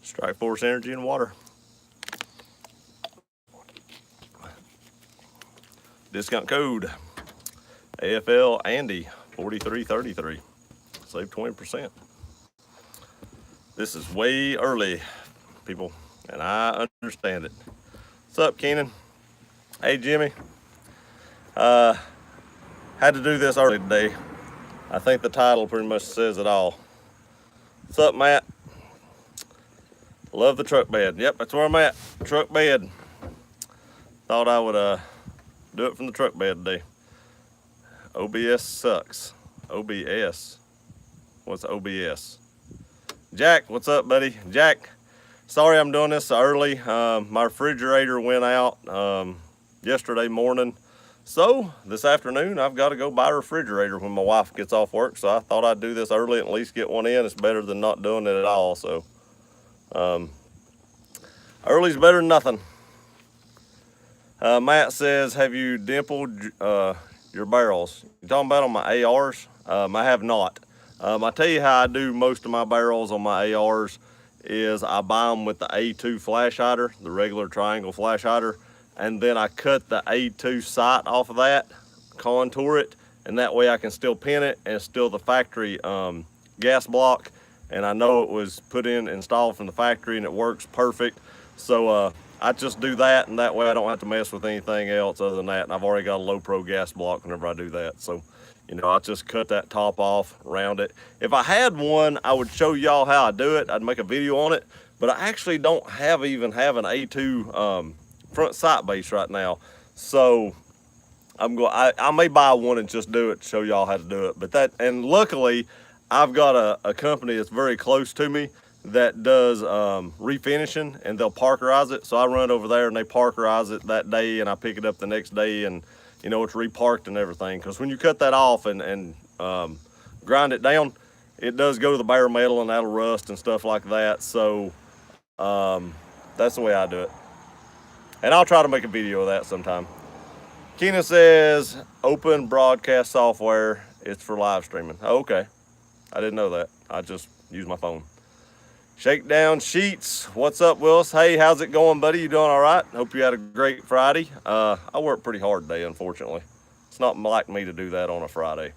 Strike Force Energy and water. Discount code AFL Andy 4333. Save 20%. This is way early, people, and I understand it. What's up, Keenan? Hey, Jimmy. Had to do this early today. I think the title pretty much says it all. What's up, Matt? Love the truck bed. Yep, that's where I'm at. Truck bed. Thought I would do it from the truck bed today. OBS sucks. OBS. What's OBS? Jack, what's up, buddy? Jack, sorry I'm doing this so early. My refrigerator went out yesterday morning. So this afternoon, I've got to go buy a refrigerator when my wife gets off work. So I thought I'd do this early and at least get one in. It's better than not doing it at all. So early's better than nothing. Matt says, have you dimpled your barrels? You talking about on my ARs? I have not. I tell you how I do most of my barrels on my ARs is I buy them with the A2 flash hider, the regular triangle flash hider, and then I cut the A2 sight off of that, contour it, and that way I can still pin it and it's still the factory gas block, and I know it was installed from the factory and it works perfect. So I just do that, and that way I don't have to mess with anything else other than that, and I've already got a low pro gas block whenever I do that. So you know, I just cut that top off, round it. If I had one, I would show y'all how I do it. I'd make a video on it, but I actually don't even have an A2 front sight base right now. So I may buy one and just do it to show y'all how to do it. But and luckily, I've got a company that's very close to me that does refinishing, and they'll parkerize it. So I run over there and they parkerize it that day, and I pick it up the next day, and you know, it's reparked and everything. Because when you cut that off and grind it down, it does go to the bare metal and that'll rust and stuff like that. So that's the way I do it. And I'll try to make a video of that sometime. Keenan says, open broadcast software. It's for live streaming. Oh, okay. I didn't know that. I just use my phone. Shakedown Sheets. What's up, Willis? Hey, how's it going, buddy? You doing all right? Hope you had a great Friday. I worked pretty hard today, unfortunately. It's not like me to do that on a Friday.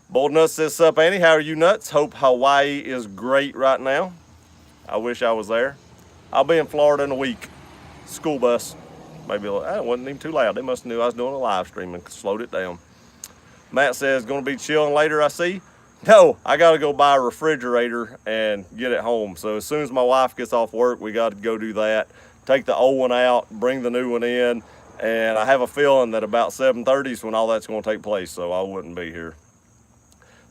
Bold Nuts says, sup, Andy? How are you, Nuts? Hope Hawaii is great right now. I wish I was there. I'll be in Florida in a week. School bus. Maybe it wasn't even too loud. They must have knew I was doing a live stream and slowed it down. Matt says, going to be chilling later, I see. No, I got to go buy a refrigerator and get it home. So as soon as my wife gets off work, we got to go do that. Take the old one out, bring the new one in, and I have a feeling that about 7:30 is when all that's going to take place, so I wouldn't be here.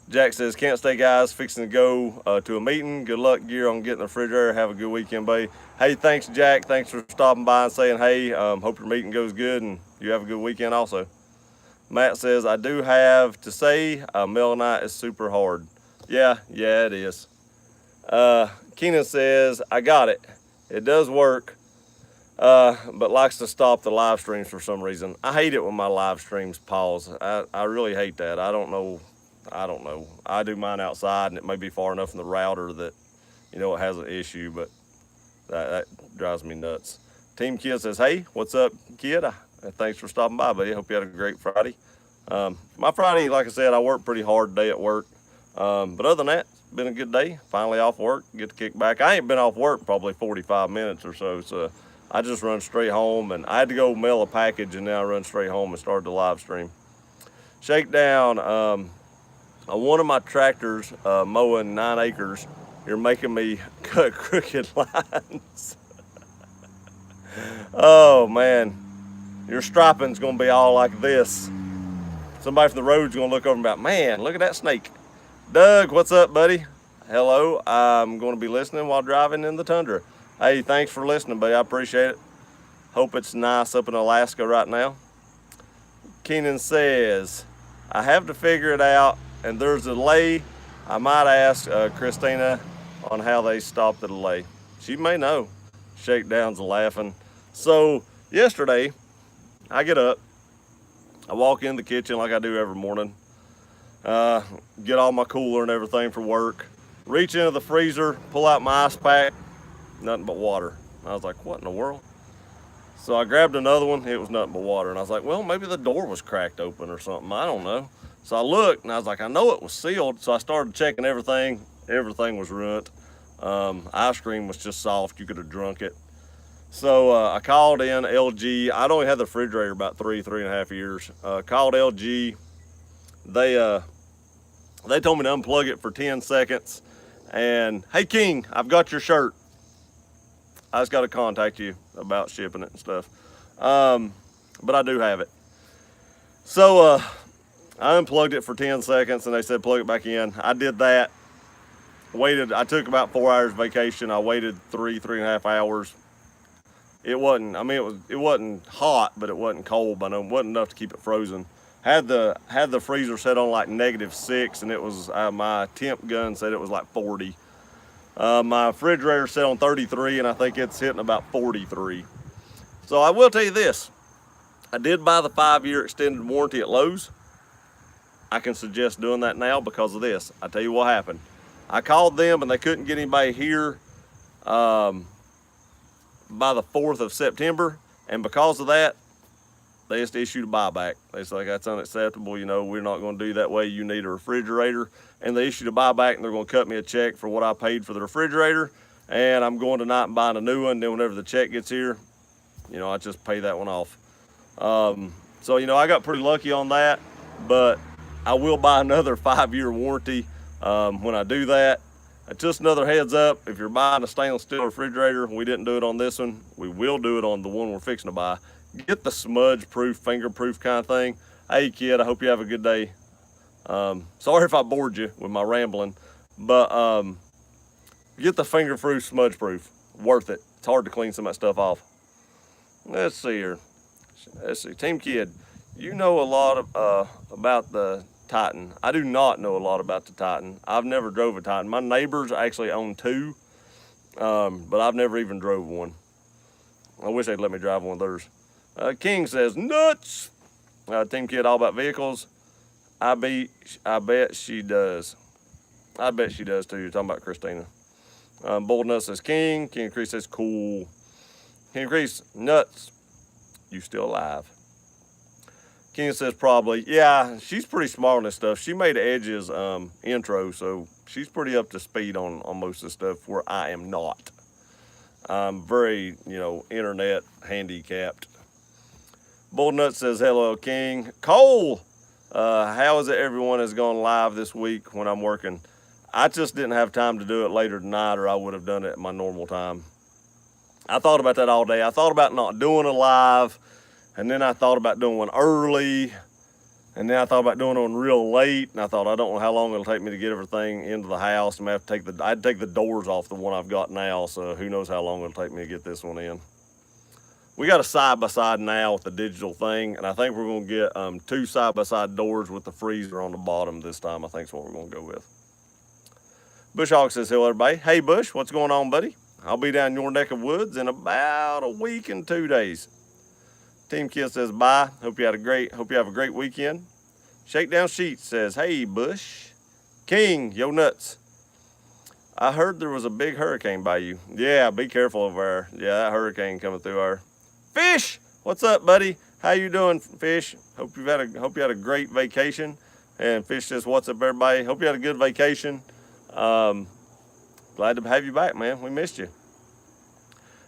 Jack says, can't stay, guys. Fixing to go to a meeting. Good luck, gear, on getting the refrigerator. Have a good weekend, buddy. Hey, thanks, Jack. Thanks for stopping by and saying hey. Hope your meeting goes good and you have a good weekend also. Matt says, I do have to say, Mel Night is super hard. Yeah, it is. Keenan says, I got it. It does work, but likes to stop the live streams for some reason. I hate it when my live streams pause. I really hate that. I don't know. I do mine outside, and it may be far enough from the router that, you know, it has an issue, but that drives me nuts. Team Kid says, hey, what's up, Kid? Thanks for stopping by, buddy. Hope you had a great Friday. My Friday, like I said, I worked pretty hard today at work. But other than that, it's been a good day. Finally off work, get to kick back. I ain't been off work probably 45 minutes or so, so I just run straight home. And I had to go mail a package, and then I run straight home and started the live stream. Shakedown, one of my tractors mowing 9 acres, you're making me cut crooked lines. Oh, man. Your striping's going to be all like this. Somebody from the road's going to look over and be like, man, look at that snake. Doug, what's up, buddy? Hello. I'm going to be listening while driving in the tundra. Hey, thanks for listening, buddy. I appreciate it. Hope it's nice up in Alaska right now. Keenan says, I have to figure it out, and there's a delay. I might ask Christina on how they stopped the delay. She may know. Shakedown's laughing. So yesterday, I get up, I walk in the kitchen like I do every morning, get all my cooler and everything for work, reach into the freezer, pull out my ice pack, nothing but water. I was like, what in the world? So I grabbed another one. It was nothing but water. And I was like, well, maybe the door was cracked open or something. I don't know. So I looked and I was like, I know it was sealed. So I started checking everything. Everything was ruined. Ice cream was just soft. You could have drunk it. So I called in LG. I'd only had the refrigerator about 3.5 years. Called LG. They told me to unplug it for 10 seconds. And hey, King, I've got your shirt. I just got to contact you about shipping it and stuff. But I do have it. So I unplugged it for 10 seconds and they said plug it back in. I did that. Waited. I took about 4 hours vacation. I waited 3.5 hours. It wasn't. I mean, it wasn't hot, but it wasn't cold. But it wasn't enough to keep it frozen. Had the freezer set on like -6, and it was my temp gun said it was like 40. My refrigerator set on 33, and I think it's hitting about 43. So I will tell you this. I did buy the 5-year extended warranty at Lowe's. I can suggest doing that now because of this. I tell you what happened. I called them, and they couldn't get anybody here by the 4th of September. And because of that, they just issued a buyback. They said, like, that's unacceptable. You know, we're not going to do that way. You need a refrigerator. And they issued a buyback, and they're going to cut me a check for what I paid for the refrigerator. And I'm going tonight and buying a new one. Then whenever the check gets here, you know, I just pay that one off. So, you know, I got pretty lucky on that. But I will buy another 5-year warranty when I do that. Just another heads up, if you're buying a stainless steel refrigerator, we didn't do it on this one. We will do it on the one we're fixing to buy. Get the smudge-proof, finger-proof kind of thing. Hey, kid, I hope you have a good day. Sorry if I bored you with my rambling, but get the finger-proof, smudge-proof. Worth it. It's hard to clean some of that stuff off. Let's see here. Let's see. Team Kid, you know a lot about the Titan. I do not know a lot about the Titan. I've never drove a Titan. My neighbors actually own 2, but I've never even drove one. I wish they'd let me drive one of theirs. King says, nuts. Team Kid, all about vehicles. I bet she does. I bet she does too. You're talking about Christina. Bold Nuts says, King. King Crease says, cool. King Crease, nuts. You still alive? King says, probably. Yeah, she's pretty smart on this stuff. She made Edge's intro, so she's pretty up to speed on most of the stuff where I am not. I'm very, you know, internet handicapped. Bold Nut says, hello, King. Cole, how is it everyone has gone live this week when I'm working? I just didn't have time to do it later tonight, or I would have done it at my normal time. I thought about that all day. I thought about not doing a live, and then I thought about doing one early, and then I thought about doing one real late, and I thought, I don't know how long it'll take me to get everything into the house. I'm gonna have to I'd take the doors off the one I've got now, so who knows how long it'll take me to get this one in. We got a side-by-side now with the digital thing, and I think we're going to get 2 side-by-side doors with the freezer on the bottom this time. I think is what we're going to go with. Bush Hawk says, hello, everybody. Hey, Bush, what's going on, buddy? I'll be down your neck of woods in about a week and 2 days. Team Kid says, bye. Hope you have a great weekend. Shakedown Sheets says, hey, Bush. King, yo nuts. I heard there was a big hurricane by you. Yeah, be careful over there. Yeah, that hurricane coming through our... Fish, what's up, buddy? How you doing, Fish? Hope you had a great vacation. And Fish says, what's up, everybody? Hope you had a good vacation. Glad to have you back, man. We missed you.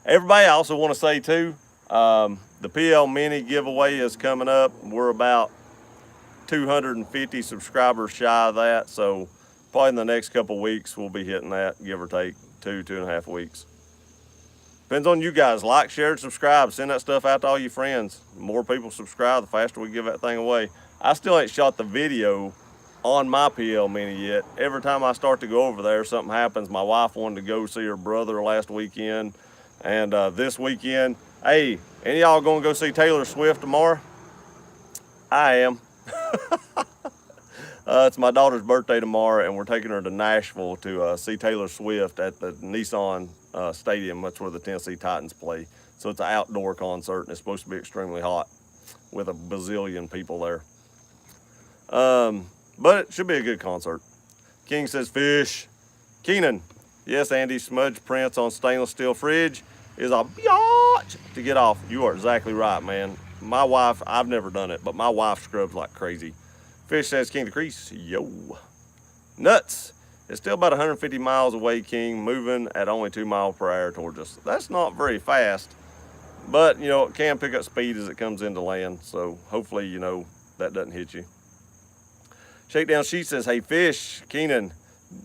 Everybody, I also want to say too, the PL Mini giveaway is coming up. We're about 250 subscribers shy of that, so probably in the next couple weeks we'll be hitting that, give or take 2.5 weeks. Depends on you guys. Like, share, and subscribe. Send that stuff out to all your friends. The more people subscribe, the faster we give that thing away. I still ain't shot the video on my PL Mini yet. Every time I start to go over there, something happens. My wife wanted to go see her brother last weekend. And this weekend, hey, any of y'all gonna go see Taylor Swift tomorrow? I am. It's my daughter's birthday tomorrow, and we're taking her to Nashville to see Taylor Swift at the Nissan Stadium. That's where the Tennessee Titans play. So it's an outdoor concert, and it's supposed to be extremely hot with a bazillion people there. But it should be a good concert. King says, Fish. Keenan, Yes, Andy, smudge prints on stainless steel fridge is a biatch to get off. You are exactly right, man. My wife, I've never done it, but my wife scrubs like crazy. Fish says, King of the Crease, yo. Nuts. It's still about 150 miles away, King, moving at only 2 miles per hour towards us. That's not very fast, but, you know, it can pick up speed as it comes into land, so hopefully, you know, that doesn't hit you. Shakedown Sheet says, hey, Fish, Keenan,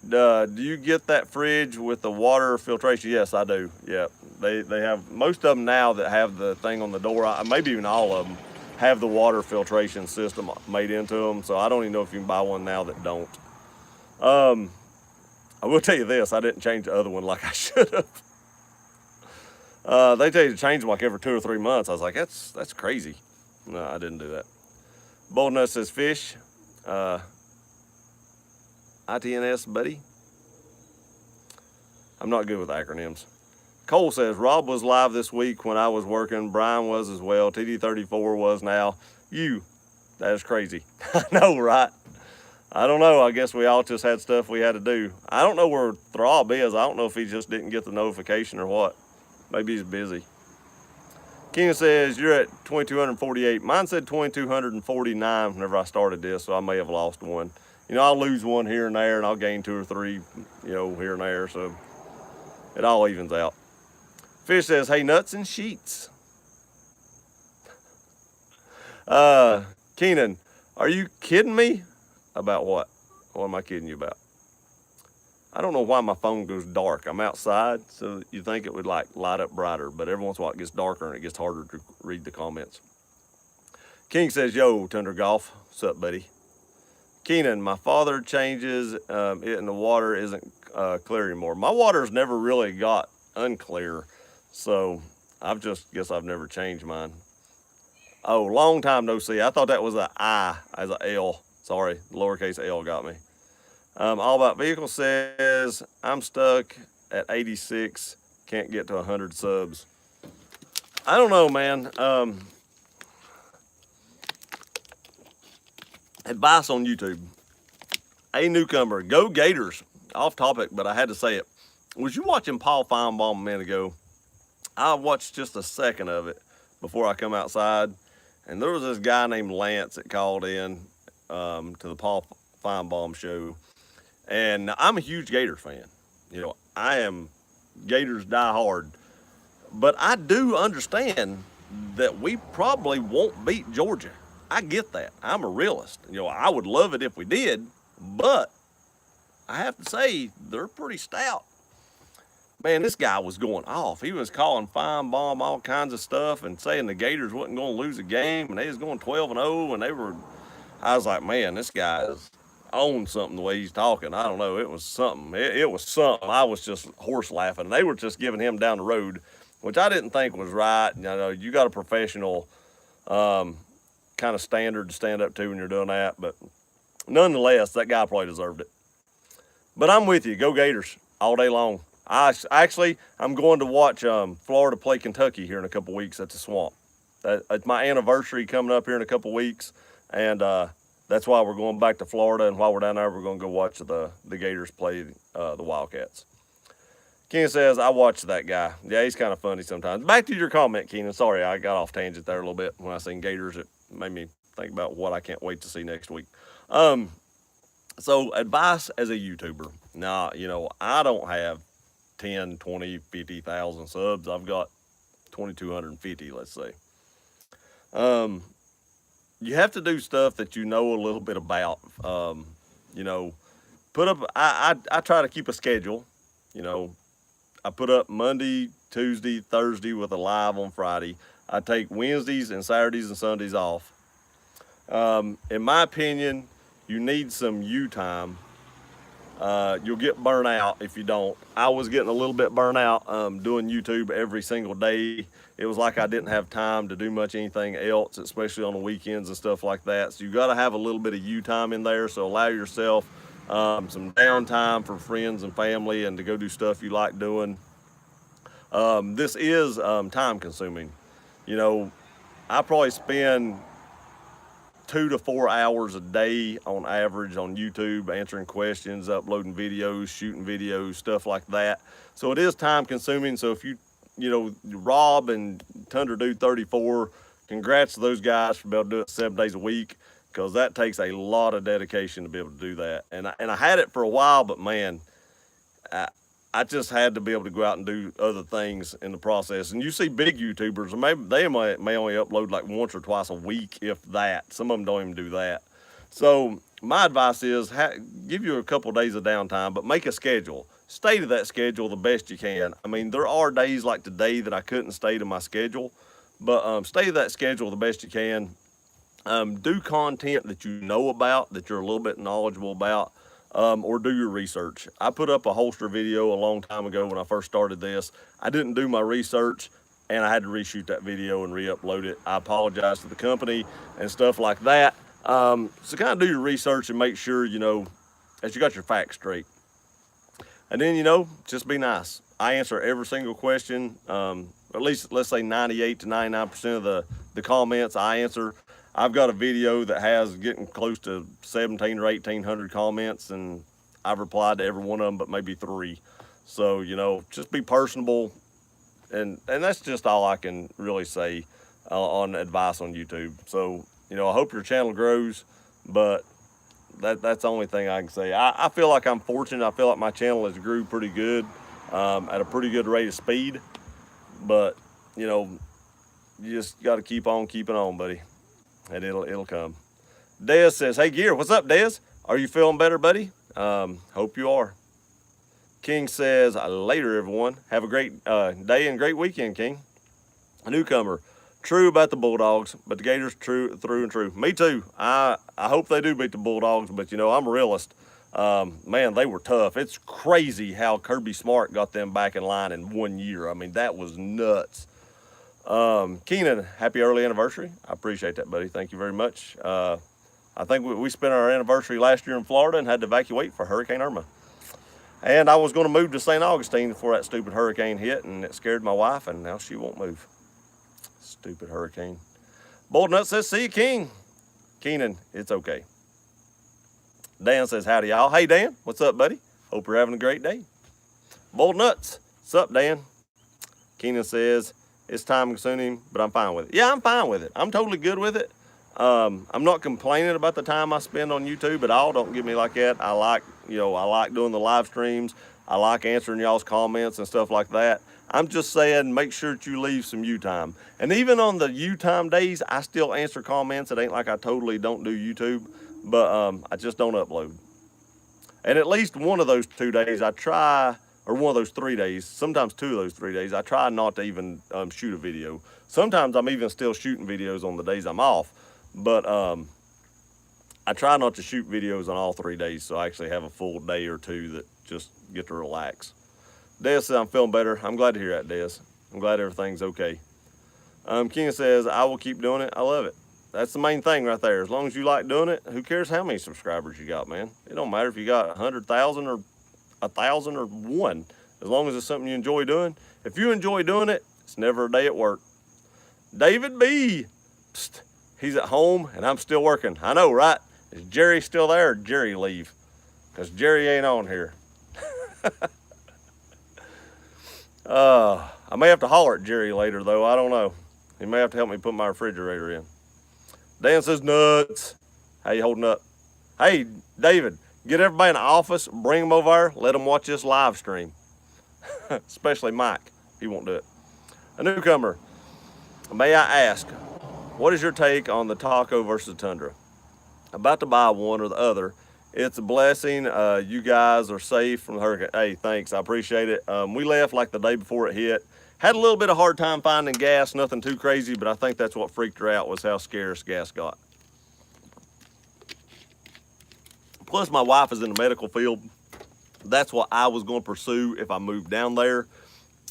do you get that fridge with the water filtration? Yes, I do. Yeah, they have most of them now that have the thing on the door. Maybe even all of them have the water filtration system made into them. So I don't even know if you can buy one now that don't. I will tell you this: I didn't change the other one like I should have. They tell you to change them like every 2 or 3 months. I was like, that's crazy. No, I didn't do that. Boldnut says, Fish. ITNS, buddy. I'm not good with acronyms. Cole says, Rob was live this week when I was working. Brian was as well. TD34 was now. That is crazy. I know, right? I don't know. I guess we all just had stuff we had to do. I don't know where Throb is. I don't know if he just didn't get the notification or what. Maybe he's busy. King says, you're at 2,248. Mine said 2,249 whenever I started this, so I may have lost one. You know, I'll lose one here and there, and I'll gain 2 or 3, you know, here and there, so it all evens out. Fish says, hey, nuts and sheets. Keenan, are you kidding me? About what? What am I kidding you about? I don't know why my phone goes dark. I'm outside, so you think it would like light up brighter, but every once in a while it gets darker and it gets harder to read the comments. King says, yo, Tundra Golf. What's up, buddy? Keenan, my father changes it and the water isn't clear anymore. My water's never really got unclear, so guess I've never changed mine. Oh, long time no see. I thought that was an I as an L. Sorry, lowercase L got me. All About Vehicle says, I'm stuck at 86, can't get to 100 subs. I don't know, man. Advice on YouTube. A newcomer, go Gators. Off topic, but I had to say it. Was you watching Paul Feinbaum a minute ago? I watched just a second of it before I come outside, and there was this guy named Lance that called in to the Paul Feinbaum show, and I'm a huge Gators fan. You know, I am Gators die hard, but I do understand that we probably won't beat Georgia. I get that. I'm a realist. You know, I would love it if we did, but I have to say they're pretty stout. Man, this guy was going off. He was calling Feinbaum all kinds of stuff and saying the Gators wasn't going to lose a game, and they was going 12-0, and I was like, man, this guy is on something the way he's talking. I don't know. It was something. It was something. I was just horse laughing. They were just giving him down the road, which I didn't think was right. You know, you got a professional kind of standard to stand up to when you're doing that, but nonetheless, that guy probably deserved it. But I'm with you. Go Gators all day long. I'm going to watch Florida play Kentucky here in a couple weeks at the Swamp. It's my anniversary coming up here in a couple weeks, and that's why we're going back to Florida. And while we're down there, we're going to go watch the Gators play the Wildcats. Keenan says, I watch that guy. Yeah, he's kind of funny sometimes. Back to your comment, Keenan. Sorry, I got off tangent there a little bit. When I seen Gators, it made me think about what I can't wait to see next week. So advice as a YouTuber. Now, you know, I don't have 10, 20, 50,000 subs. I've got 2,250, let's say. You have to do stuff that you know a little bit about. You know, I try to keep a schedule. You know, I put up Monday, Tuesday, Thursday with a live on Friday. I take Wednesdays and Saturdays and Sundays off. In my opinion, you need some you time. You'll get burnt out if you don't. I was getting a little bit burnt out doing YouTube every single day. It was like I didn't have time to do much anything else, especially on the weekends and stuff like that. So you got to have a little bit of you time in there. So allow yourself some downtime for friends and family and to go do stuff you like doing. This is time consuming. You know, I probably spend 2 to 4 hours a day on average on YouTube, answering questions, uploading videos, shooting videos, stuff like that. So it is time consuming. So if you know, Rob and Tundra Dude 34, congrats to those guys for being able to do it 7 days a week, because that takes a lot of dedication to be able to do that. And I had it for a while, but man, I just had to be able to go out and do other things in the process. And you see big YouTubers, maybe they may only upload like once or twice a week, if that. Some of them don't even do that. So my advice is give you a couple of days of downtime, but make a schedule. Stay to that schedule the best you can. I mean, there are days like today that I couldn't stay to my schedule, but stay to that schedule the best you can. Do content that you know about, that you're a little bit knowledgeable about. Or do your research. I put up a holster video a long time ago when I first started this. I didn't do my research and I had to reshoot that video and re-upload it. I apologize to the company and stuff like that. So kind of do your research and make sure, you know, that you got your facts straight. And then, you know, just be nice. I answer every single question, at least let's say 98 to 99% of the comments I answer. I've got a video that has getting close to 17 or 1800 comments, and I've replied to every one of them but maybe 3. So, you know, just be personable, and that's just all I can really say on advice on YouTube. So, you know, I hope your channel grows, but that's the only thing I can say. I feel like I'm fortunate. I feel like my channel has grew pretty good, at a pretty good rate of speed, but, you know, you just got to keep on keeping on, buddy. And it'll come. Dez says, hey Gear, what's up, Dez? Are you feeling better, buddy? Hope you are. King says, later everyone. Have a great day and great weekend, King. A newcomer, true about the Bulldogs, but the Gators true through and true. Me too. I hope they do beat the Bulldogs, but you know, I'm a realist. Man, they were tough. It's crazy how Kirby Smart got them back in line in 1 year. I mean, that was nuts. Keenan, happy early anniversary. I appreciate that, buddy. Thank you very much. I think we spent our anniversary last year in Florida and had to evacuate for Hurricane Irma. And I was going to move to St. Augustine before that stupid hurricane hit, and it scared my wife, and now she won't move. Stupid hurricane. Bold Nut says, see you, King. Keenan, it's okay. Dan says, howdy, y'all. Hey, Dan, what's up, buddy? Hope you're having a great day. Bold Nuts, what's up, Dan? Keenan says, it's time consuming, but I'm fine with it. Yeah, I'm fine with it. I'm totally good with it. I'm not complaining about the time I spend on YouTube at all. Don't get me like that. I like doing the live streams. I like answering y'all's comments and stuff like that. I'm just saying, make sure that you leave some you time. And even on the you time days, I still answer comments. It ain't like I totally don't do YouTube, but I just don't upload. And at least one of those 2 days I try, or one of those 3 days, sometimes 2 of those 3 days, I try not to even shoot a video. Sometimes I'm even still shooting videos on the days I'm off, but I try not to shoot videos on all 3 days, so I actually have a full day or 2 that just get to relax. Des says, I'm feeling better. I'm glad to hear that, Des. I'm glad everything's okay. King says, I will keep doing it. I love it. That's the main thing right there. As long as you like doing it, who cares how many subscribers you got, man? It don't matter if you got 100,000 or 1,000 or 1, as long as it's something you enjoy doing. If you enjoy doing it, it's never a day at work. David B. Psst, he's at home and I'm still working. I know, right? Is Jerry still there or Jerry leave? Because Jerry ain't on here. I may have to holler at Jerry later though. I don't know. He may have to help me put my refrigerator in. Dan says, nuts. How you holding up? Hey, David. Get everybody in the office, bring them over there, let them watch this live stream. Especially Mike, he won't do it. A newcomer, may I ask, what is your take on the Taco versus Tundra? About to buy one or the other. It's a blessing. You guys are safe from the hurricane. Hey, thanks, I appreciate it. We left like the day before it hit. Had a little bit of hard time finding gas, nothing too crazy, but I think that's what freaked her out was how scarce gas got. Plus, my wife is in the medical field. That's what I was going to pursue if I moved down there.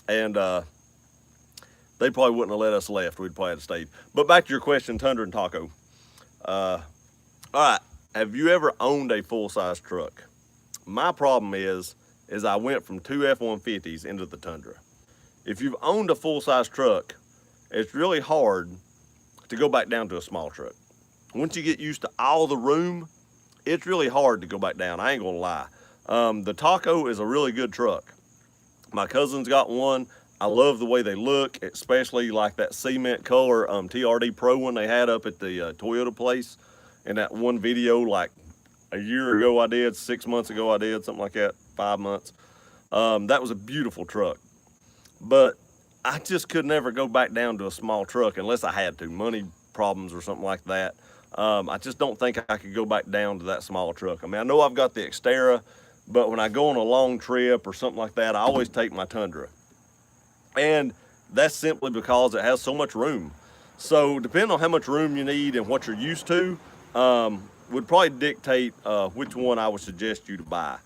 And they probably wouldn't have let us left. We'd probably have stayed. But back to your question, Tundra and Taco. All right, have you ever owned a full-size truck? My problem is I went from 2 F-150s into the Tundra. If you've owned a full-size truck, it's really hard to go back down to a small truck. once you get used to all the room, it's really hard to go back down. I ain't gonna lie. The Taco is a really good truck. My cousin's got one. I love the way they look, especially like that cement color TRD Pro one they had up at the Toyota place. In that one video, like a year ago I did, 6 months ago I did, something like that, 5 months. That was a beautiful truck. But I just could never go back down to a small truck unless I had to, money problems or something like that. I just don't think I could go back down to that small truck. I mean, I know I've got the Xterra, but when I go on a long trip or something like that, I always take my Tundra. And that's simply because it has so much room. So depending on how much room you need and what you're used to, would probably dictate which one I would suggest you to buy.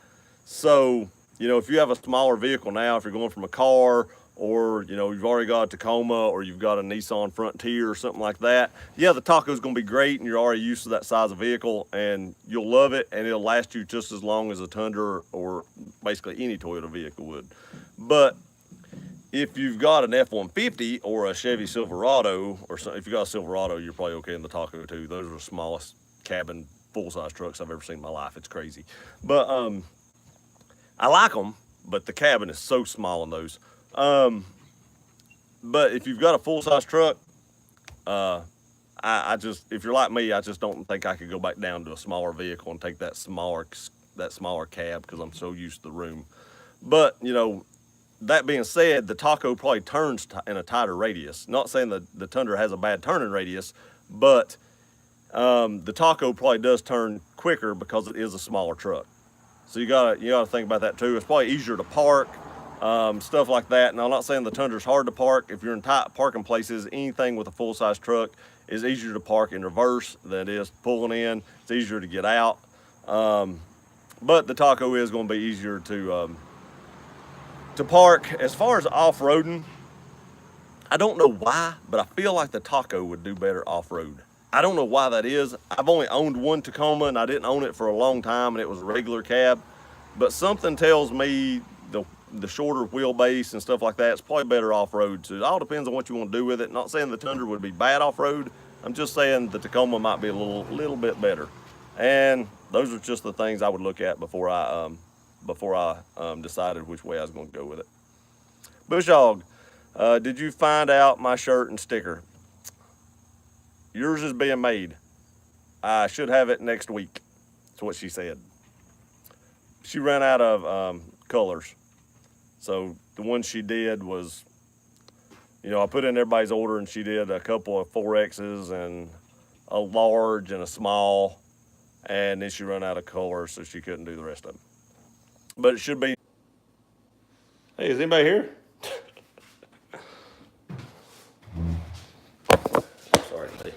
So, you know, if you have a smaller vehicle now, if you're going from a car, or, you know, you've already got a Tacoma, or you've got a Nissan Frontier or something like that, yeah, the Taco's gonna be great and you're already used to that size of vehicle and you'll love it and it'll last you just as long as a Tundra or basically any Toyota vehicle would. But if you've got an F-150 or a Chevy Silverado, or if you've got a Silverado, you're probably okay in the Taco too. Those are the smallest cabin full-size trucks I've ever seen in my life. It's crazy. But I like them, but the cabin is so small in those. But if you've got a full-size truck, I just, if you're like me, I just don't think I could go back down to a smaller vehicle and take that smaller cab because I'm so used to the room. But, you know, that being said, the Taco probably turns in a tighter radius. Not saying that the Tundra has a bad turning radius, but the Taco probably does turn quicker because it is a smaller truck. So you gotta think about that too. It's probably easier to park, stuff like that. Now, I'm not saying the Tundra's hard to park. If you're in tight parking places, anything with a full-size truck is easier to park in reverse than it is pulling in. It's easier to get out. But the Taco is going to be easier to park. As far as off-roading, I don't know why, but I feel like the Taco would do better off-road. I don't know why that is. I've only owned one Tacoma and I didn't own it for a long time and it was a regular cab, but something tells me the shorter wheelbase and stuff like that, it's probably better off-road. So it all depends on what you want to do with it. Not saying the Tundra would be bad off-road. I'm just saying the Tacoma might be a little bit better. And those are just the things I would look at before I decided which way I was going to go with it. Bush Hog, did you find out my shirt and sticker? Yours is being made. I should have it next week. That's what she said. She ran out of colors. So the one she did was, you know, I put in everybody's order and she did a couple of 4Xs and a large and a small. And then she ran out of colors, so she couldn't do the rest of them. But it should be. Hey, is anybody here? Sorry, buddy.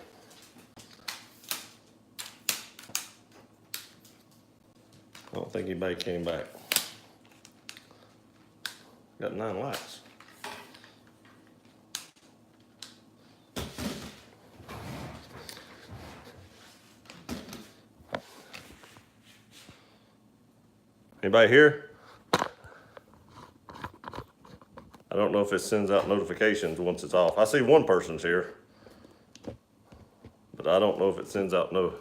I don't think anybody came back. Got 9 lights. Anybody here? I don't know if it sends out notifications once it's off. I see one person's here, but I don't know if it sends out no.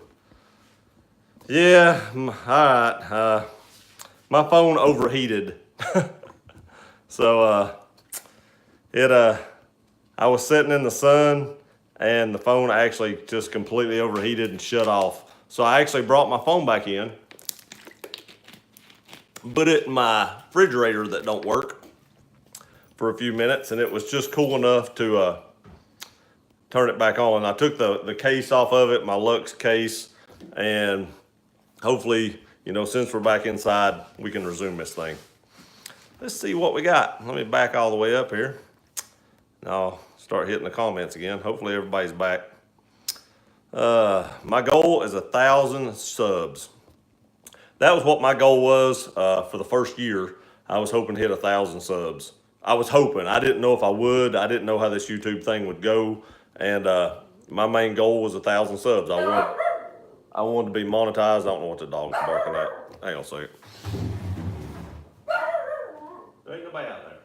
Yeah, all right. My phone overheated. So I was sitting in the sun and the phone actually just completely overheated and shut off. So I actually brought my phone back in, put it in my refrigerator that don't work for a few minutes, and it was just cool enough to turn it back on. I took the case off of it, my Lux case, and hopefully, you know, since we're back inside, we can resume this thing. Let's see what we got. Let me back all the way up here. And I'll start hitting the comments again. Hopefully everybody's back. My goal is 1,000 subs. That was what my goal was for the first year. I was hoping to hit 1,000 subs. I was hoping. I didn't know if I would. I didn't know how this YouTube thing would go. And my main goal was 1,000 subs. I wanted to be monetized. I don't know what the dog's barking at. Hang on a second. There ain't nobody out there.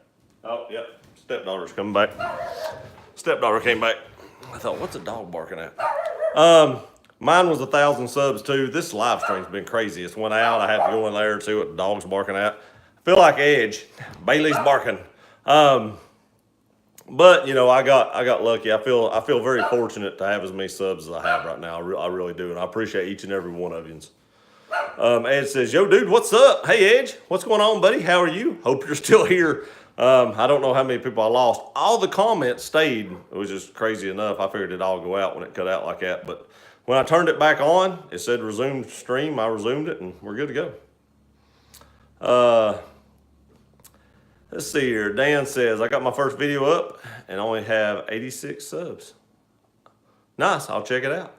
Oh, yep. Stepdaughter's coming back. Stepdaughter came back. I thought, what's the dog barking at? Mine was 1,000 subs too. This live stream's been crazy. It's went out. I have to go in there and see what the dog's barking at. I feel like Edge. Bailey's barking. But you know, I got lucky. I feel very fortunate to have as many subs as I have right now. I really do, and I appreciate each and every one of you. Ed says, "Yo, dude, what's up? Hey, Edge, what's going on, buddy? How are you? Hope you're still here." I don't know how many people I lost. All the comments stayed, which is crazy enough. I figured it'd all go out when it cut out like that. But when I turned it back on, it said resume stream. I resumed it, and we're good to go. Let's see here. Dan says, I got my first video up and only have 86 subs. Nice. I'll check it out.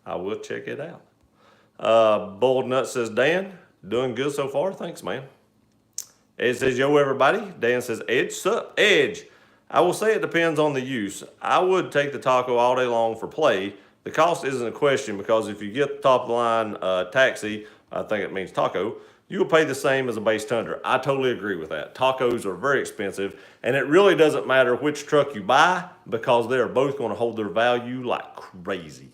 I will check it out. Bold Nut says, Dan, doing good so far. Thanks, man. Ed says, yo, everybody. Dan says, Edge, sup? Edge. I will say it depends on the use. I would take the Taco all day long for play. The cost isn't a question because if you get the top of the line taxi, I think it means taco, you will pay the same as a base Tundra. I totally agree with that. Tacos are very expensive, and it really doesn't matter which truck you buy because they are both going to hold their value like crazy.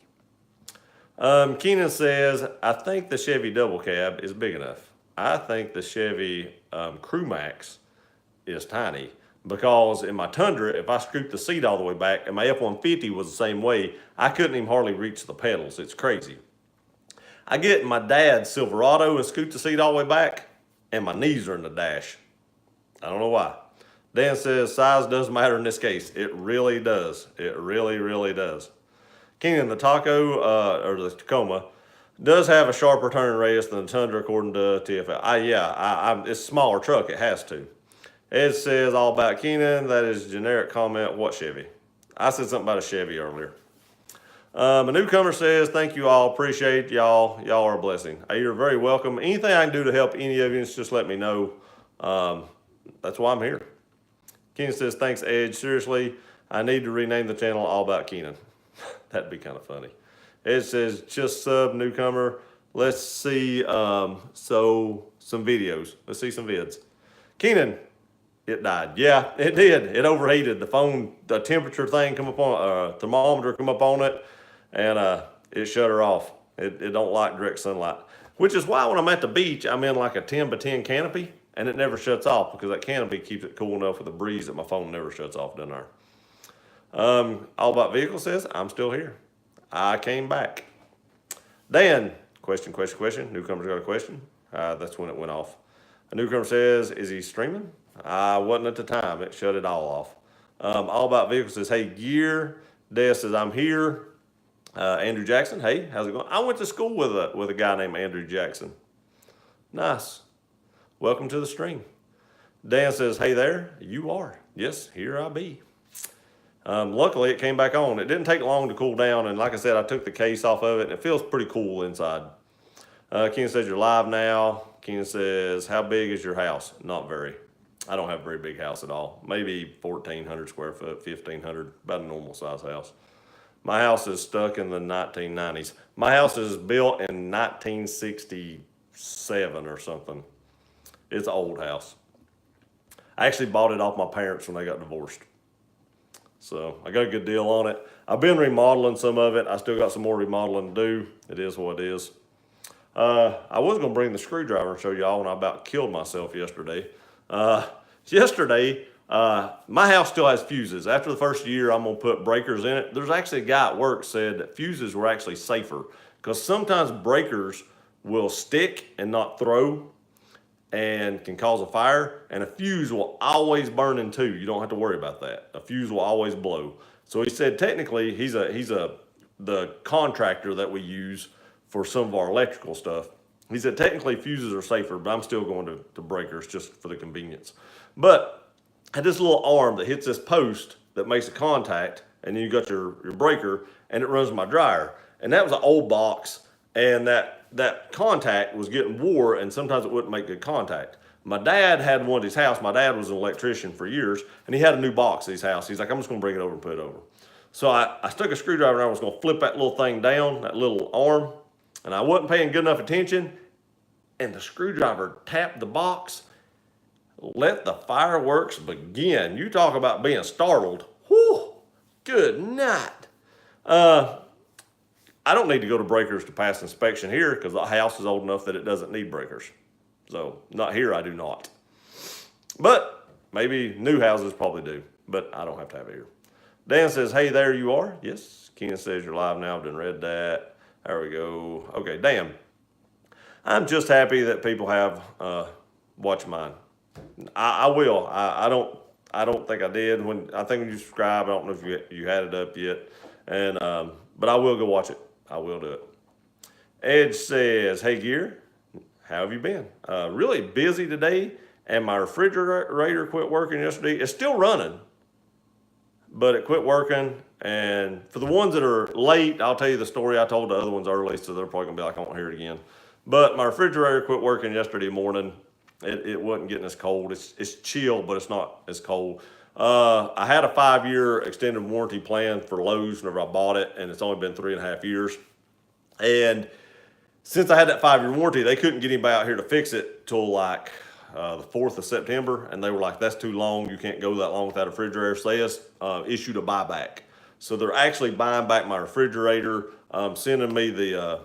Keenan says, I think the Chevy double cab is big enough. I think the Chevy Crew Max is tiny because in my Tundra, if I scoop the seat all the way back, and my F-150 was the same way, I couldn't even hardly reach the pedals. It's crazy. I get in my dad's Silverado and scoot the seat all the way back, and my knees are in the dash. I don't know why. Dan says size does matter in this case. It really does. It really, really does. Keenan, the Taco, or the Tacoma, does have a sharper turning radius than the Tundra according to TFL. It's a smaller truck. It has to. Ed says all about Keenan. That is generic comment. What Chevy? I said something about a Chevy earlier. A newcomer says, thank you all. Appreciate y'all. Y'all are a blessing. Hey, you're very welcome. Anything I can do to help any of you, just let me know. That's why I'm here. Keenan says, thanks, Edge. Seriously, I need to rename the channel All About Keenan. That'd be kind of funny. Ed says, just sub newcomer. Let's see some videos. Let's see some vids. Keenan, it died. Yeah, it did. It overheated. The phone, the temperature thing come up on, thermometer come up on it, and it shut her off. It don't like direct sunlight, which is why when I'm at the beach, I'm in like a 10 by 10 canopy, and it never shuts off because that canopy keeps it cool enough with the breeze that my phone never shuts off down there. All About Vehicle says, I'm still here. I came back. Dan, question. Newcomer's got a question. That's when it went off. A newcomer says, is he streaming? I wasn't at the time. It shut it all off. All About Vehicles says, hey, Gear. Des says, I'm here. Andrew Jackson, hey, how's it going? I went to school with a guy named Andrew Jackson. Nice. Welcome to the stream. Dan says, hey there. You are. Yes, here I be. Luckily, it came back on. It didn't take long to cool down, and like I said, I took the case off of it, and it feels pretty cool inside. Keenan says, you're live now. Keenan says, how big is your house? Not very. I don't have a very big house at all. Maybe 1,400 square foot, 1,500, about a normal size house. My house is stuck in the 1990s. My house is built in 1967 or something. It's an old house. I actually bought it off my parents when they got divorced. So I got a good deal on it. I've been remodeling some of it. I still got some more remodeling to do. It is what it is. I was going to bring the screwdriver and show y'all when I about killed myself yesterday. My house still has fuses. After the first year, I'm going to put breakers in it. There's actually a guy at work said that fuses were actually safer because sometimes breakers will stick and not throw and can cause a fire, and a fuse will always burn in two. You don't have to worry about that. A fuse will always blow. So he said technically he's the contractor that we use for some of our electrical stuff. He said technically fuses are safer, but I'm still going to breakers just for the convenience. But I had this little arm that hits this post that makes a contact, and then you got your breaker, and it runs my dryer. And that was an old box, and that contact was getting wore, and sometimes it wouldn't make good contact. My dad had one at his house. My dad was an electrician for years, and he had a new box at his house. He's like, I'm just going to bring it over and put it over. So I stuck a screwdriver, and I was going to flip that little thing down, that little arm, and I wasn't paying good enough attention, and the screwdriver tapped the box. Let the fireworks begin. You talk about being startled. Whew, good night. I don't need to go to breakers to pass inspection here because the house is old enough that it doesn't need breakers. So not here, I do not. But maybe new houses probably do, but I don't have to have it here. Dan says, hey, there you are. Yes. Keenan says you're live now. I've done read that. There we go. Okay, Dan. I'm just happy that people have watched mine. I will. I don't think I did I think when you subscribe. I don't know if you had it up yet, and but I will go watch it. I will do it. Edge says, "Hey Gear, how have you been? Really busy today, and my refrigerator quit working yesterday. It's still running, but it quit working. And for the ones that are late, I'll tell you the story. I told the other ones early, so they're probably gonna be like, I won't hear it again. But my refrigerator quit working yesterday morning. It wasn't getting as cold. It's chill, but it's not as cold. I had a 5-year extended warranty plan for Lowe's whenever I bought it, and it's only been 3.5 years. And since I had that 5-year warranty, they couldn't get anybody out here to fix it till like the 4th of September, and they were like, that's too long. You can't go that long without a refrigerator. So they issued a buyback. So they're actually buying back my refrigerator, sending me the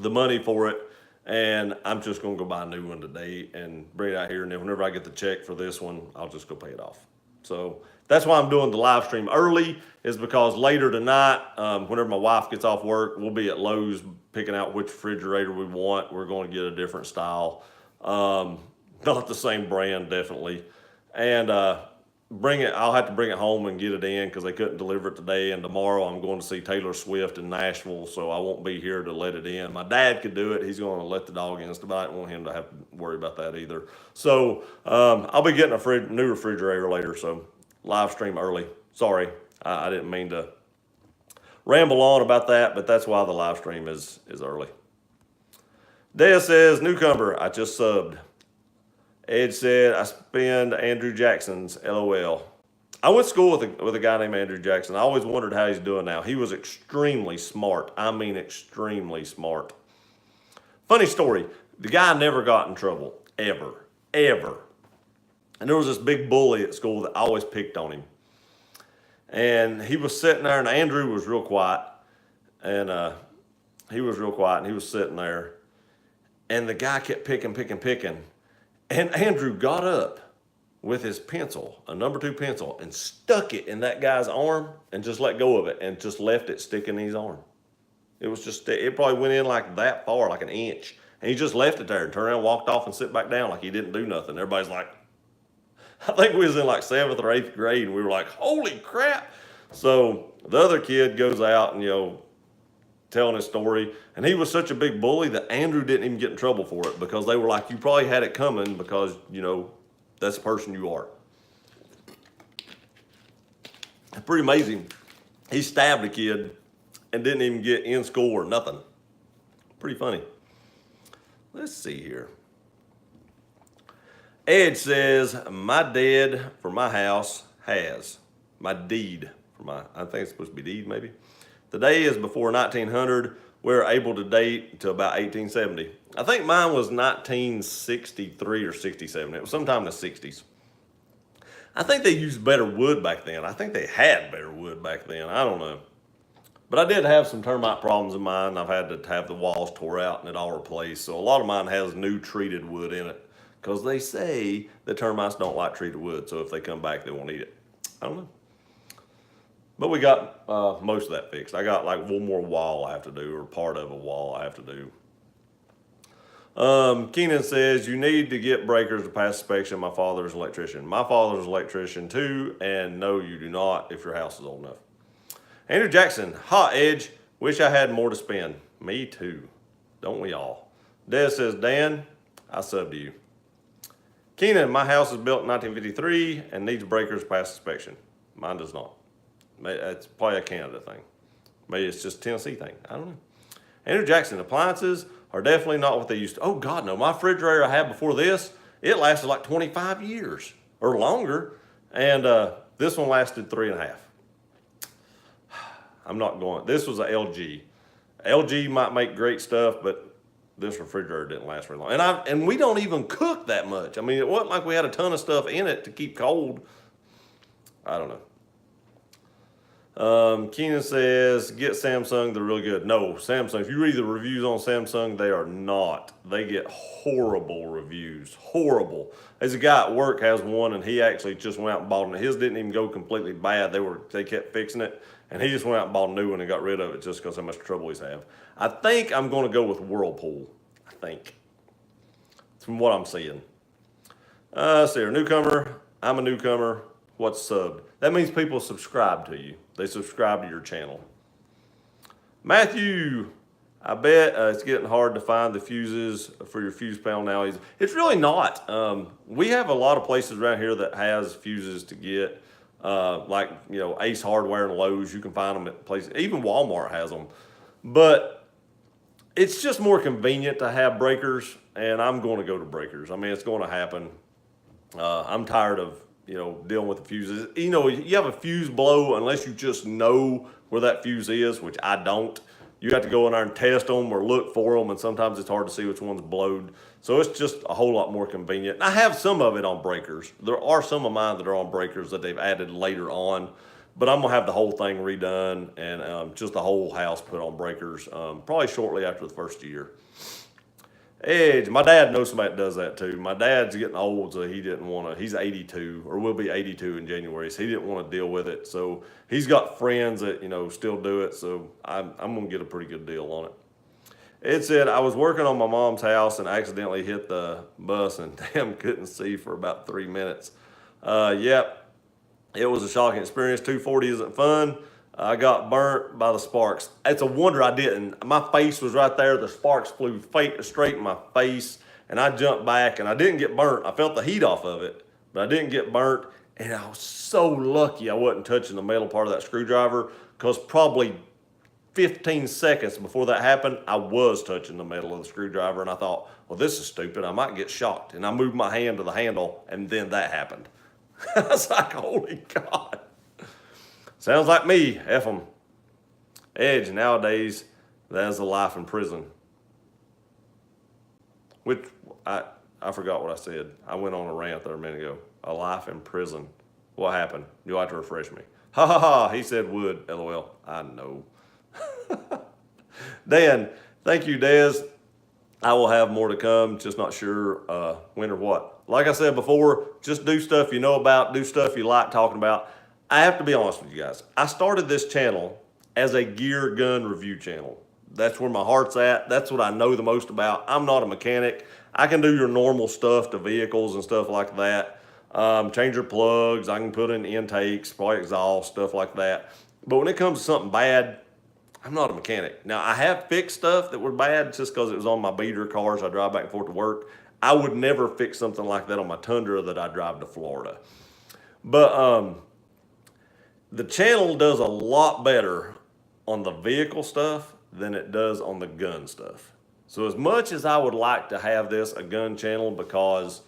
money for it, and I'm just gonna go buy a new one today and bring it out here. And then whenever I get the check for this one, I'll just go pay it off. So that's why I'm doing the live stream early, is because later tonight, whenever my wife gets off work, we'll be at Lowe's picking out which refrigerator we want. We're going to get a different style, not the same brand, definitely, and I'll have to bring it home and get it in because they couldn't deliver it today. And tomorrow I'm going to see Taylor Swift in Nashville, so I won't be here to let it in. My dad could do it. He's going to let the dog in, but I don't want him to have to worry about that either. So I'll be getting a new refrigerator later, so live stream early. Sorry, I didn't mean to ramble on about that, but that's why the live stream is early. Dea says, newcomer, I just subbed. Ed said, I spend Andrew Jackson's, LOL. I went to school with a guy named Andrew Jackson. I always wondered how he's doing now. He was extremely smart. I mean, extremely smart. Funny story. The guy never got in trouble, ever. And there was this big bully at school that always picked on him. And he was sitting there, and Andrew was real quiet. And he was sitting there. And the guy kept picking. And Andrew got up with his pencil, a number 2 pencil, and stuck it in that guy's arm and just let go of it and just left it sticking in his arm. It probably went in like that far, like an inch. And he just left it there and turned around, walked off and sit back down like he didn't do nothing. Everybody's like, I think we was in like 7th or 8th grade, and we were like, holy crap. So the other kid goes out and, telling his story, and he was such a big bully that Andrew didn't even get in trouble for it because they were like, you probably had it coming because, that's the person you are. It's pretty amazing. He stabbed a kid and didn't even get in school or nothing. Pretty funny. Let's see here. Ed says, my deed for my house has. My deed for my, I think it's supposed to be deed maybe. The day is before 1900. We're able to date to about 1870. I think mine was 1963 or 67. It was sometime in the 60s. I think they used better wood back then. I think they had better wood back then. I don't know. But I did have some termite problems in mine. I've had to have the walls tore out and it all replaced. So a lot of mine has new treated wood in it because they say the termites don't like treated wood. So if they come back, they won't eat it. I don't know. But we got most of that fixed. I got like one more wall I have to do, or part of a wall I have to do. Keenan says, you need to get breakers to pass inspection. My father's an electrician. My father's an electrician too, and no, you do not if your house is old enough. Andrew Jackson, hot Edge, wish I had more to spend. Me too. Don't we all? Des says, Dan, I sub to you. Keenan, my house is built in 1953 and needs breakers to pass inspection. Mine does not. It's probably a Canada thing. Maybe it's just a Tennessee thing. I don't know. Andrew Jackson, appliances are definitely not what they used to. Oh, God, no. My refrigerator I had before this, it lasted like 25 years or longer. And this one lasted 3.5. I'm not going. This was a LG. LG might make great stuff, but this refrigerator didn't last very long. And we don't even cook that much. I mean, it wasn't like we had a ton of stuff in it to keep cold. I don't know. Keenan says, get Samsung, they're really good. No, Samsung, if you read the reviews on Samsung, they are not. They get horrible reviews. Horrible. There's a guy at work has one, and he actually just went out and bought it. His didn't even go completely bad. They kept fixing it, and he just went out and bought a new one and got rid of it just because how much trouble he's had. I think I'm going to go with Whirlpool. I think. From what I'm seeing. Let's see here. Newcomer. I'm a newcomer. What's subbed? That means people subscribe to you. They subscribe to your channel. Matthew, I bet it's getting hard to find the fuses for your fuse panel now. It's really not. We have a lot of places around here that has fuses to get, like Ace Hardware and Lowe's. You can find them at places. Even Walmart has them, but it's just more convenient to have breakers. And I'm going to go to breakers. I mean, it's going to happen. I'm tired of dealing with the fuses. You have a fuse blow unless you just know where that fuse is, which I don't. You have to go in there and test them or look for them, and sometimes it's hard to see which one's blowed. So it's just a whole lot more convenient. And I have some of it on breakers. There are some of mine that are on breakers that they've added later on, but I'm gonna have the whole thing redone and just the whole house put on breakers probably shortly after the first year. Edge, my dad knows somebody that does that too. My dad's getting old, so he didn't want to. He's 82, or will be 82 in January, so he didn't want to deal with it. So he's got friends that still do it. So I'm gonna get a pretty good deal on it. It said I was working on my mom's house and accidentally hit the bus and damn couldn't see for about 3 minutes. Yep, it was a shocking experience. 240 isn't fun. I got burnt by the sparks. It's a wonder I didn't. My face was right there. The sparks flew straight in my face, and I jumped back, and I didn't get burnt. I felt the heat off of it, but I didn't get burnt, and I was so lucky I wasn't touching the metal part of that screwdriver, because probably 15 seconds before that happened, I was touching the metal of the screwdriver, and I thought, well, this is stupid. I might get shocked. And I moved my hand to the handle, and then that happened. I was like, holy God. Sounds like me, F them. Edge, nowadays, that's a life in prison. Which, I forgot what I said. I went on a rant there a minute ago. A life in prison. What happened? You'll have to refresh me. Ha ha ha, he said would, LOL. I know. Dan, thank you, Dez. I will have more to come, just not sure when or what. Like I said before, just do stuff you know about, do stuff you like talking about. I have to be honest with you guys. I started this channel as a gear gun review channel. That's where my heart's at. That's what I know the most about. I'm not a mechanic. I can do your normal stuff to vehicles and stuff like that. Change your plugs. I can put in intakes, probably exhaust, stuff like that. But when it comes to something bad, I'm not a mechanic. Now, I have fixed stuff that were bad just because it was on my beater cars I drive back and forth to work. I would never fix something like that on my Tundra that I drive to Florida. But the channel does a lot better on the vehicle stuff than it does on the gun stuff. So as much as I would like to have this a gun channel because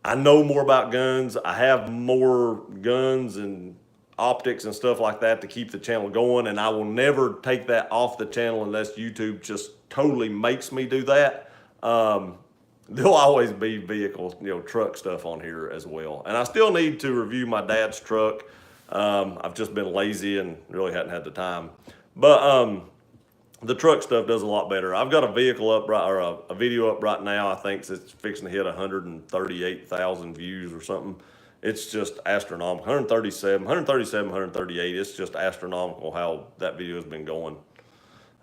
I know more about guns, I have more guns and optics and stuff like that to keep the channel going, and I will never take that off the channel unless YouTube just totally makes me do that. There'll always be vehicles, truck stuff on here as well. And I still need to review my dad's truck. I've just been lazy and really hadn't had the time. But the truck stuff does a lot better. I've got a vehicle up or a video up right now. I think it's fixing to hit 138,000 views or something. It's just astronomical. 138. It's just astronomical how that video has been going.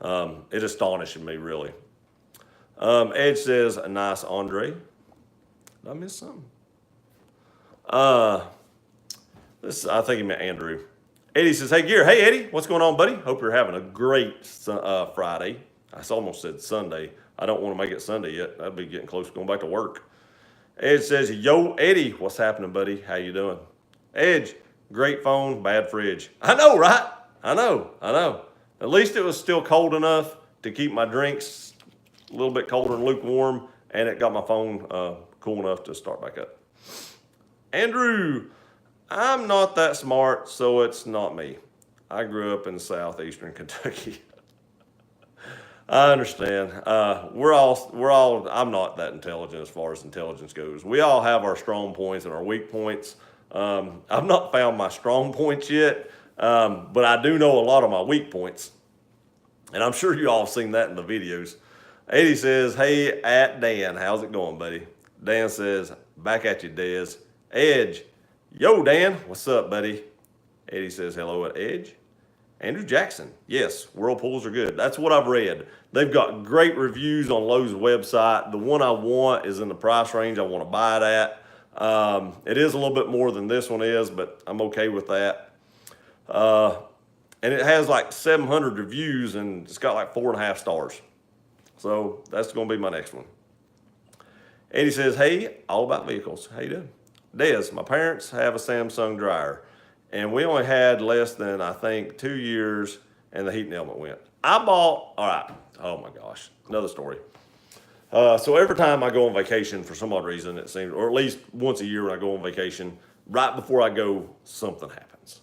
It astonishing me, really. Edge says, a nice Andre. Did I miss something? I think he meant Andrew. Eddie says, hey, Gear. Hey, Eddie. What's going on, buddy? Hope you're having a great Friday. I almost said Sunday. I don't want to make it Sunday yet. I'd be getting close to going back to work. Edge says, yo, Eddie. What's happening, buddy? How you doing? Edge, great phone, bad fridge. I know, right? I know. At least it was still cold enough to keep my drinks a little bit colder and lukewarm, and it got my phone cool enough to start back up. Andrew, I'm not that smart, so it's not me. I grew up in southeastern Kentucky. I understand. We're all, I'm not that intelligent as far as intelligence goes. We all have our strong points and our weak points. I've not found my strong points yet. But I do know a lot of my weak points. And I'm sure you all have seen that in the videos. Eddie says, hey, at Dan, how's it going, buddy? Dan says, back at you, Dez. Edge, yo, Dan, what's up, buddy? Eddie says, hello at Edge. Andrew Jackson, yes, whirlpools are good. That's what I've read. They've got great reviews on Lowe's website. The one I want is in the price range I want to buy it at. It is a little bit more than this one is, but I'm okay with that. And it has like 700 reviews and it's got like 4.5 stars. So that's going to be my next one. Eddie says, hey, all about vehicles. How you doing? Des, my parents have a Samsung dryer and we only had less than, I think, 2 years and the heating element went. All right, oh my gosh, another story. So every time I go on vacation for some odd reason, it seems, or at least once a year when I go on vacation, right before I go, something happens.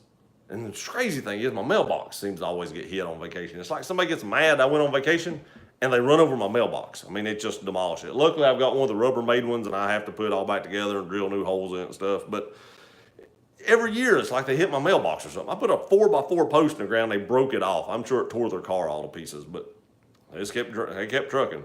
And the crazy thing is my mailbox seems to always get hit on vacation. It's like somebody gets mad I went on vacation and they run over my mailbox. I mean, it just demolished it. Luckily, I've got one of the Rubbermaid ones and I have to put it all back together and drill new holes in it and stuff. But every year, it's like they hit my mailbox or something. I put a 4x4 post in the ground, they broke it off. I'm sure it tore their car all to pieces, but they kept trucking.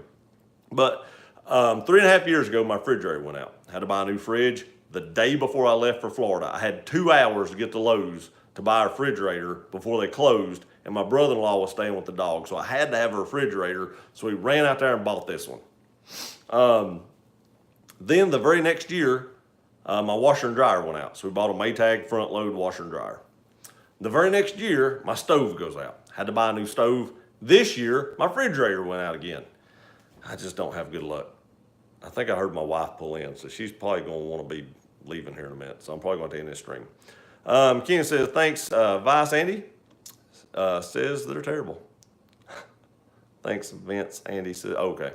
But 3.5 years ago, my refrigerator went out. I had to buy a new fridge. The day before I left for Florida, I had 2 hours to get to Lowe's to buy a refrigerator before they closed, and my brother-in-law was staying with the dog, so I had to have a refrigerator, so we ran out there and bought this one. Then the very next year, my washer and dryer went out, so we bought a Maytag front load washer and dryer. The very next year, my stove goes out. Had to buy a new stove. This year, my refrigerator went out again. I just don't have good luck. I think I heard my wife pull in, so she's probably going to want to be leaving here in a minute, so I'm probably going to end this stream. Ken says, thanks, Vice Andy. Says they're terrible. Thanks, Vince. Andy says, okay.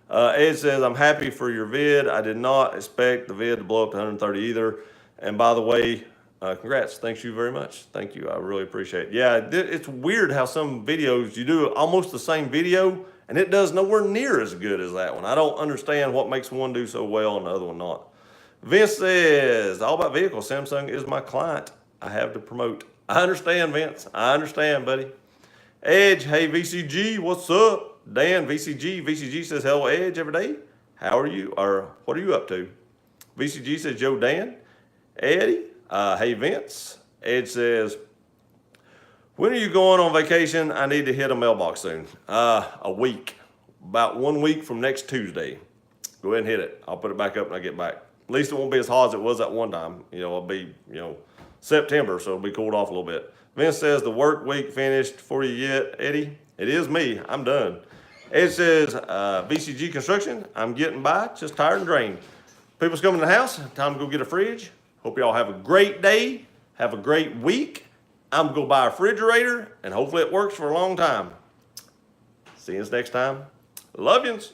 Ed says, I'm happy for your vid. I did not expect the vid to blow up to 130 either. And by the way, congrats. Thanks you very much. Thank you. I really appreciate it. Yeah, it's weird how some videos, you do almost the same video and it does nowhere near as good as that one. I don't understand what makes one do so well and the other one not. Vince says, all about vehicles. Samsung is my client. I have to promote. I understand, Vince. I understand, buddy. Edge, hey, VCG, what's up? Dan, VCG. VCG says, hello, Edge, every day. How are you? Or what are you up to? VCG says, yo, Dan. Eddie, hey, Vince. Edge says, when are you going on vacation? I need to hit a mailbox soon. A week. About 1 week from next Tuesday. Go ahead and hit it. I'll put it back up when I get back. At least it won't be as hot as it was that one time. You know, it'll be, September, so it'll be cooled off a little bit. Vince says, the work week finished for you yet, Eddie? It is me. I'm done. Ed says, VCG Construction, I'm getting by, just tired and drained. People's coming to the house. Time to go get a fridge. Hope y'all have a great day. Have a great week. I'm going to go buy a refrigerator, and hopefully it works for a long time. See you next time. Love yous.